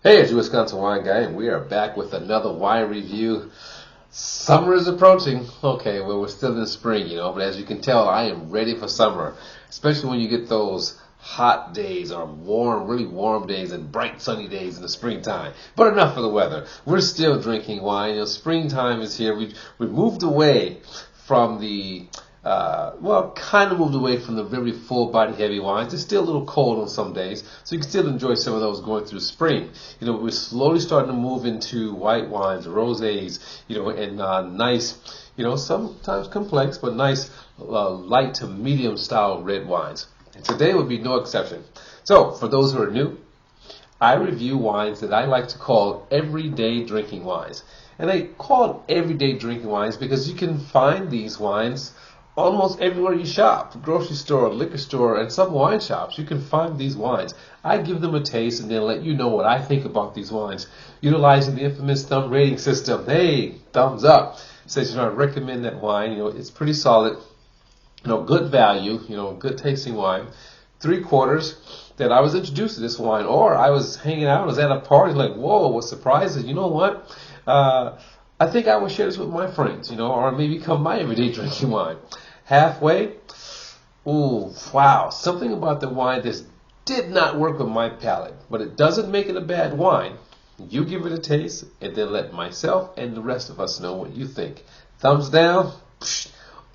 Hey, it's your Wisconsin Wine Guy, and we are back with another wine review. Summer is approaching. Okay, well, we're still in the spring, but as you can tell, I am ready for summer, especially when you get those hot days or warm, really warm days and bright sunny days in the springtime. But enough of the weather. We're still drinking wine. Springtime is here. We moved away from the kind of moved away from the very full-body heavy wines. It's still a little cold on some days, so you can still enjoy some of those going through spring. We're slowly starting to move into white wines, rosés, and nice, sometimes complex, but nice light to medium style red wines. And today would be no exception. So, for those who are new, I review wines that I like to call everyday drinking wines. And I call it everyday drinking wines because you can find these wines almost everywhere you shop, grocery store, liquor store, and some wine shops. You can find these wines. I give them a taste and then let you know what I think about these wines, utilizing the infamous thumb rating system. Hey, thumbs up. Says, I recommend that wine. It's pretty solid. Good value. Good tasting wine. 3/4 that I was introduced to this wine, or I was hanging out, I was at a party, like, whoa, what surprises? You know what? I think I would share this with my friends, or maybe become my everyday drinking wine. Halfway, ooh, wow, something about the wine that did not work with my palate, but it doesn't make it a bad wine. You give it a taste, and then let myself and the rest of us know what you think. Thumbs down,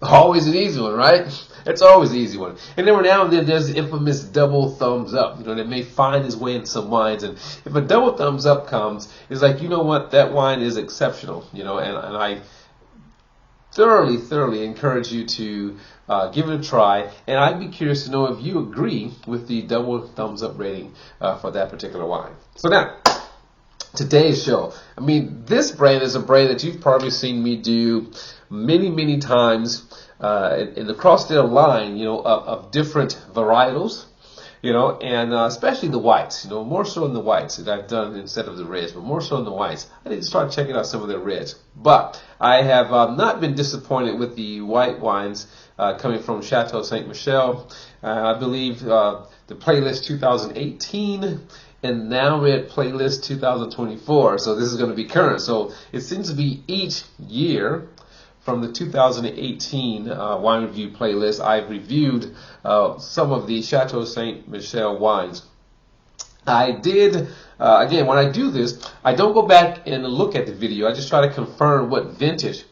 always an easy one, right? It's always an easy one. And every now and then there's the infamous double thumbs up, that may find its way in some wines. And if a double thumbs up comes, it's like, what, that wine is exceptional, and I thoroughly encourage you to give it a try. And I'd be curious to know if you agree with the double thumbs up rating for that particular wine. So now, today's show. This brand is a brand that you've probably seen me do many times in across their line, of different varietals, and especially the whites, more so in the whites that I've done instead of the reds, but more so in the whites. I need to start checking out some of their reds. But I have not been disappointed with the white wines coming from Chateau Ste. I believe the playlist 2018 and now we're at playlist 2024. So this is going to be current. So it seems to be each year from the 2018 wine review playlist, I've reviewed some of the Chateau Ste. Wines. I did, again, when I do this, I don't go back and look at the video. I just try to confirm what vintage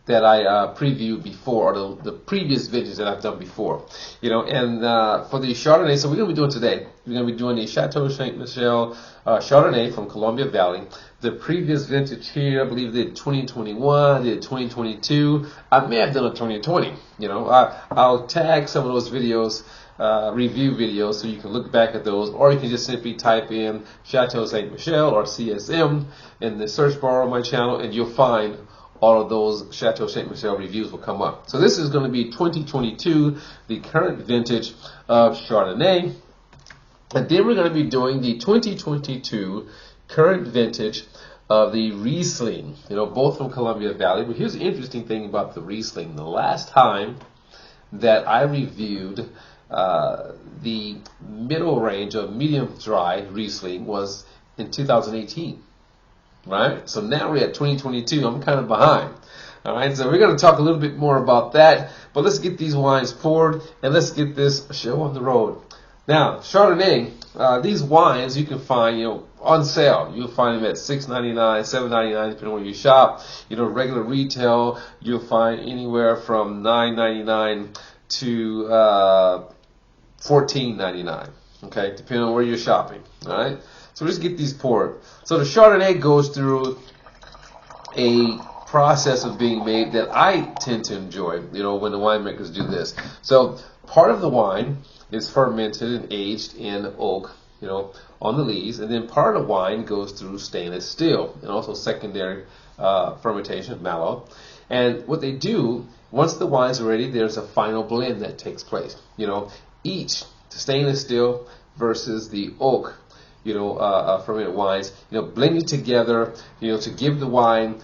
that I previewed before, or the previous vintage that I've done before. And for the Chardonnay, so we're going to be doing today, we're going to be doing the Chateau Ste. Chardonnay from Columbia Valley. The previous vintage here, I believe they did 2021, they did 2022. I may have done a 2020. I'll tag some of those videos, review videos, so you can look back at those, or you can just simply type in Chateau Ste. or CSM in the search bar on my channel, and you'll find all of those Chateau Ste. Reviews will come up. So this is going to be 2022, the current vintage of Chardonnay. And then we're going to be doing the 2022 current vintage of the Riesling, both from Columbia Valley. But here's the interesting thing about the Riesling. The last time that I reviewed the middle range of medium dry Riesling was in 2018. Right? So now we're at 2022. I'm kind of behind. All right, so we're going to talk a little bit more about that. But let's get these wines poured and let's get this show on the road. Now, Chardonnay, these wines you can find, on sale. You'll find them at $6.99, $7.99, depending on where you shop. Regular retail, you'll find anywhere from $9.99 to $14.99. Okay, depending on where you're shopping. All right. So let's get these poured. So the Chardonnay goes through a process of being made that I tend to enjoy, when the winemakers do this. So part of the wine is fermented and aged in oak, on the lees, and then part of the wine goes through stainless steel and also secondary fermentation, mallow. And what they do, once the wine's ready, there's a final blend that takes place. Each stainless steel versus the oak, fermented wines, blended together, to give the wine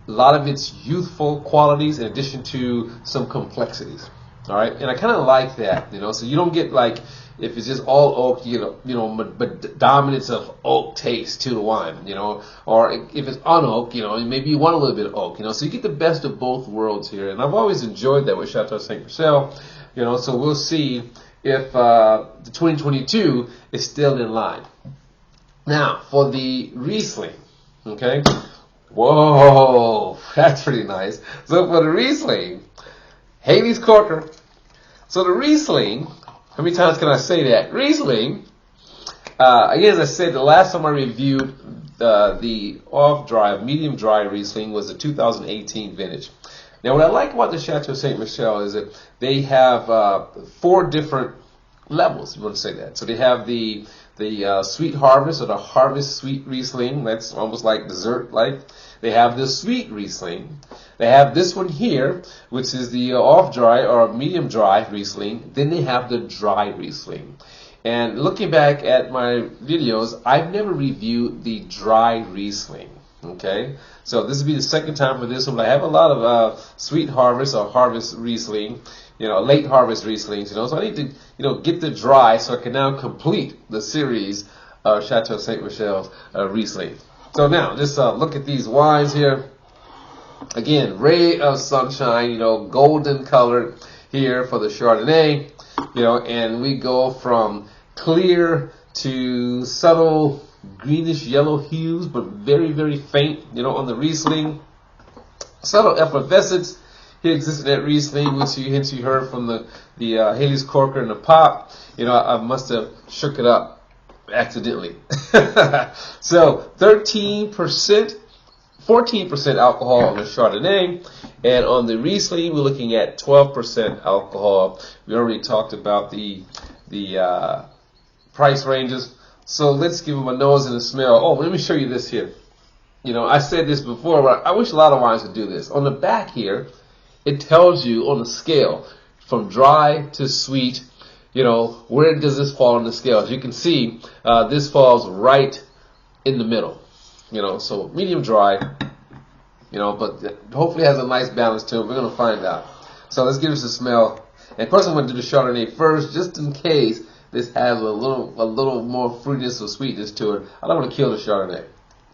a lot of its youthful qualities in addition to some complexities. All right, and I kind of like that, so you don't get like if it's just all oak, but dominance of oak taste to the wine, or if it's unoak, maybe you want a little bit of oak, so you get the best of both worlds here. And I've always enjoyed that with Chateau Ste. Michelle, so we'll see if the 2022 is still in line. Now, for the Riesling, okay? Whoa, that's pretty nice. So for the Riesling, Haley's Corker. So the Riesling, how many times can I say that? Riesling, again, as I said, the last time I reviewed the off-dry, medium dry Riesling was the 2018 vintage. Now, what I like about the Chateau Ste. Michelle is that they have 4 different levels, you want to say that. So they have the sweet harvest, or the harvest sweet Riesling. That's almost like dessert-like. They have the sweet Riesling. They have this one here, which is the off-dry or medium-dry Riesling. Then they have the dry Riesling. And looking back at my videos, I've never reviewed the dry Riesling. Okay, so this will be the second time for this one. But I have a lot of sweet harvest or harvest Riesling, late harvest Rieslings. So I need to, get the dry so I can now complete the series of Chateau Ste. Michelle's Riesling. So now, just look at these wines here. Again, ray of sunshine, golden colored here for the Chardonnay, and we go from clear to subtle greenish yellow hues, but very, very faint, on the Riesling. Subtle effervescence here exists in that Riesling, which you heard from the Haley's Corker and the pop. I must have shook it up accidentally. So 13%, 14% alcohol on the Chardonnay, and on the Riesling we're looking at 12% alcohol. We already talked about the price ranges. So let's give them a nose and a smell. Oh, let me show you this here. I said this before, but I wish a lot of wines would do this. On the back here, it tells you on the scale from dry to sweet, where does this fall on the scale? As you can see, this falls right in the middle. So medium dry, but hopefully has a nice balance to it. We're going to find out. So let's give this a smell. And of course, I'm going to do the Chardonnay first, just in case this has a little more fruitiness or sweetness to it. I don't want to kill the Chardonnay.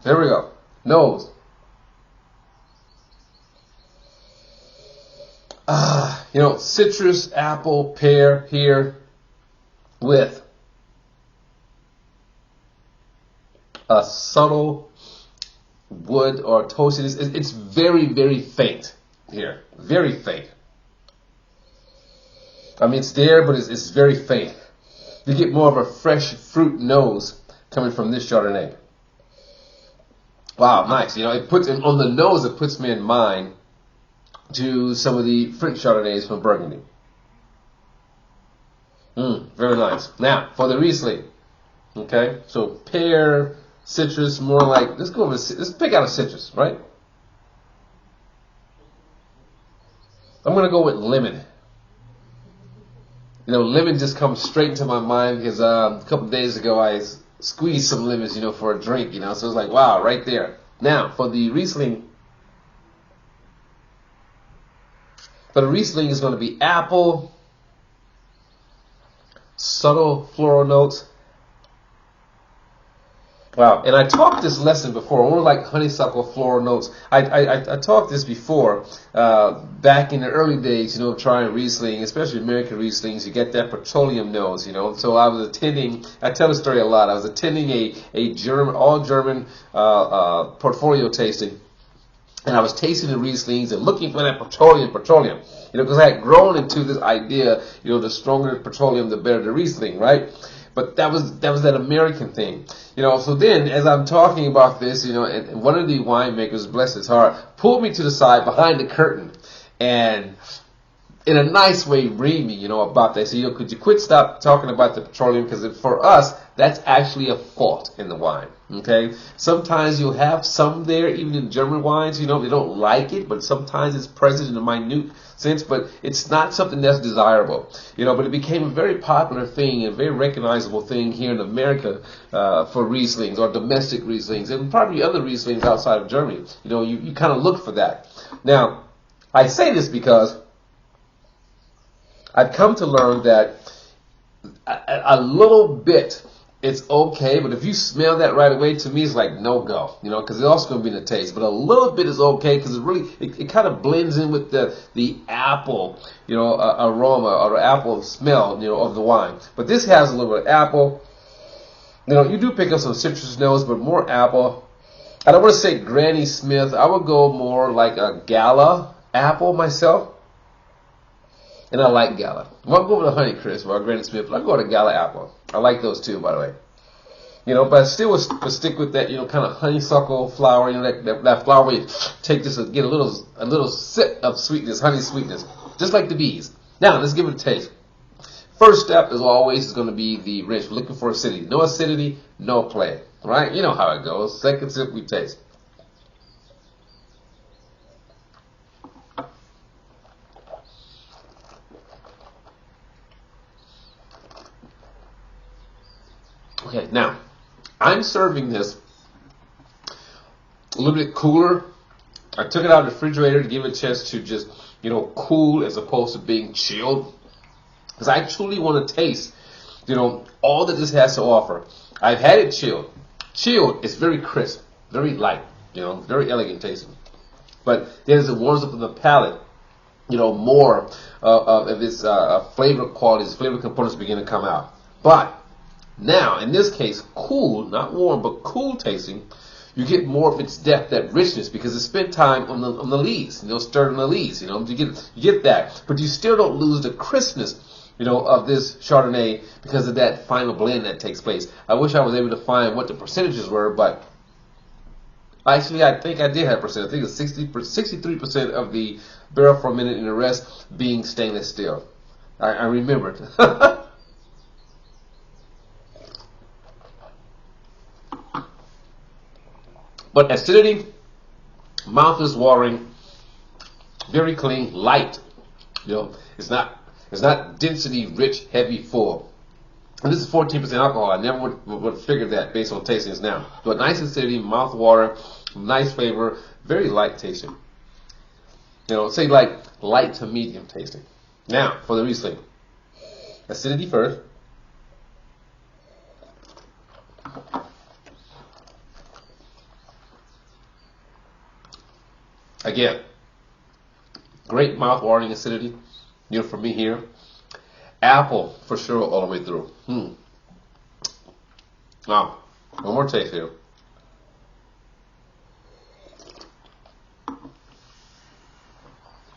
Here we go. Nose. Citrus, apple, pear here with a subtle wood or toastiness. It's very, very faint here. Very faint. I mean, it's there, but it's very faint. You get more of a fresh fruit nose coming from this Chardonnay. Wow, nice. It puts on the nose. It puts me in mind to some of the French Chardonnays from Burgundy. Very nice. Now for the Riesling. Okay, so pear, citrus, more like let's pick out a citrus, right? I'm gonna go with lemon. Lemon just comes straight into my mind because a couple of days ago I squeezed some lemons, for a drink, so it's like, wow, right there. Now, for the Riesling is going to be apple, subtle floral notes. Wow, and I taught this lesson before, more like honeysuckle floral notes. I taught this before, back in the early days, of trying Riesling, especially American Rieslings. You get that petroleum nose, So I tell the story a lot. I was attending a all German portfolio tasting, and I was tasting the Rieslings and looking for that petroleum, because I had grown into this idea, the stronger the petroleum, the better the Riesling, right? But that was that American thing, So then, as I'm talking about this, and one of the winemakers, bless his heart, pulled me to the side behind the curtain, and in a nice way, read me, about that. So, could you stop talking about the petroleum? Because for us, that's actually a fault in the wine. Okay. Sometimes you'll have some there, even in German wines. They don't like it, but sometimes it's present in a minute sense. But it's not something that's desirable. But it became a very popular thing, a very recognizable thing here in America for Rieslings or domestic Rieslings, and probably other Rieslings outside of Germany. You kind of look for that. Now, I say this because I've come to learn that a little bit, it's okay, but if you smell that right away, to me, it's like no go, because it's also going to be in the taste. But a little bit is okay because it kind of blends in with the apple, aroma or the apple smell, of the wine. But this has a little bit of apple. You do pick up some citrus notes, but more apple. I don't want to say Granny Smith. I would go more like a Gala apple myself. And I like Gala. I won't go with a Honeycrisp or a Granny Smith, but I'll go with a Gala apple. I like those too, by the way. But I still would stick with that, kind of honeysuckle flower, that flower where you take this and get a little sip of sweetness, honey sweetness, just like the bees. Now, let's give it a taste. First step, as always, is going to be the rinse. We're looking for acidity. No acidity, no play. Right? You know how it goes. Second sip, we taste. Okay, now, I'm serving this a little bit cooler. I took it out of the refrigerator to give it a chance to just, cool as opposed to being chilled. Because I truly want to taste, all that this has to offer. I've had it chilled. Chilled, it's very crisp, very light, very elegant tasting. But then as it warms up in the palate, more of its flavor qualities, flavor components begin to come out. But now, in this case, cool, not warm, but cool tasting, you get more of its depth, that richness, because it spent time on the lees, stirred on the lees, you get that. But you still don't lose the crispness, of this Chardonnay because of that final blend that takes place. I wish I was able to find what the percentages were, but actually I think I did have percent. I think it's 63% of the barrel fermented and the rest being stainless steel. I remembered. But acidity, mouth is watering, very clean, light. It's not density, rich, heavy, full. And this is 14% alcohol. I never would have figured that based on tasting this now. But nice acidity, mouth water, nice flavor, very light tasting. Say like light to medium tasting. Now for the Riesling. Acidity first. Again, great mouth-watering acidity, for me here. Apple, for sure, all the way through. Now, one more taste here.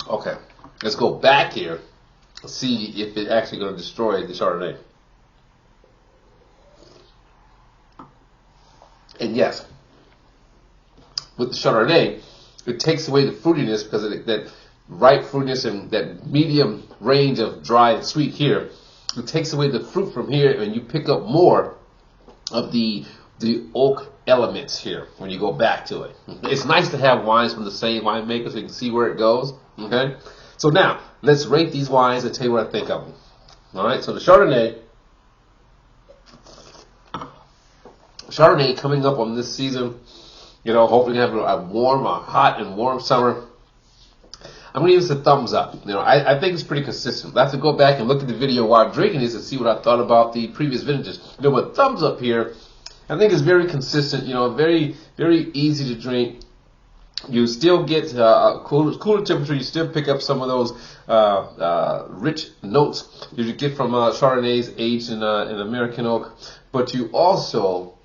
Okay, let's go back here and see if it's actually going to destroy the Chardonnay. And yes, with the Chardonnay, it takes away the fruitiness because of that ripe fruitiness and that medium range of dry and sweet here. It takes away the fruit from here, and you pick up more of the oak elements here when you go back to it. It's nice to have wines from the same winemaker so you can see where it goes. Okay, so now let's rate these wines and tell you what I think of them. All right, so the Chardonnay coming up on this season. Hopefully have a hot and warm summer. I'm going to give this a thumbs up. I think it's pretty consistent. I have to go back and look at the video while I'm drinking this and see what I thought about the previous vintages. But thumbs up here, I think it's very consistent. Very, very easy to drink. You still get cooler temperature. You still pick up some of those rich notes you get from Chardonnays aged in American oak. But you also,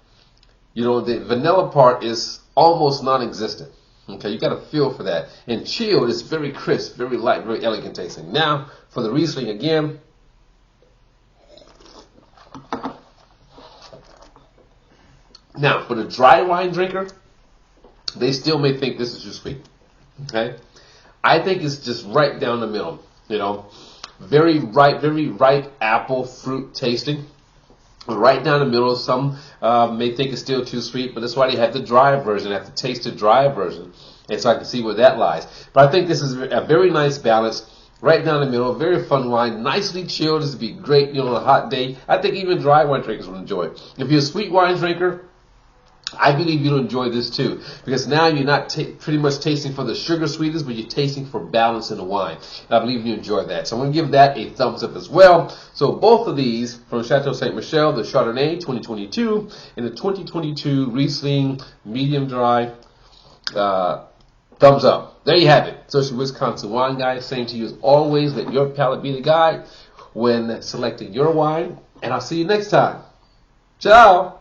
the vanilla part is almost non-existent. Okay, you got to feel for that. And chilled is very crisp, very light, very elegant tasting. Now, for the Riesling again. Now, for the dry wine drinker, they still may think this is too sweet. Okay, I think it's just right down the middle. Very ripe apple fruit tasting. Right down the middle. Some may think it's still too sweet, but that's why they have the dry version. They have to taste the dry version, and so I can see where that lies. But I think this is a very nice balance, right down the middle. Very fun wine, nicely chilled. This would be great, on a hot day. I think even dry wine drinkers would enjoy it. If you're a sweet wine drinker, I believe you'll enjoy this too, because now you're not pretty much tasting for the sugar sweetness, but you're tasting for balance in the wine. And I believe you enjoy that. So I'm going to give that a thumbs up as well. So both of these from Chateau Ste. Michelle, the Chardonnay 2022 and the 2022 Riesling medium dry, thumbs up. There you have it. Social Wisconsin wine guy saying to you as always, let your palate be the guide when selecting your wine. And I'll see you next time. Ciao.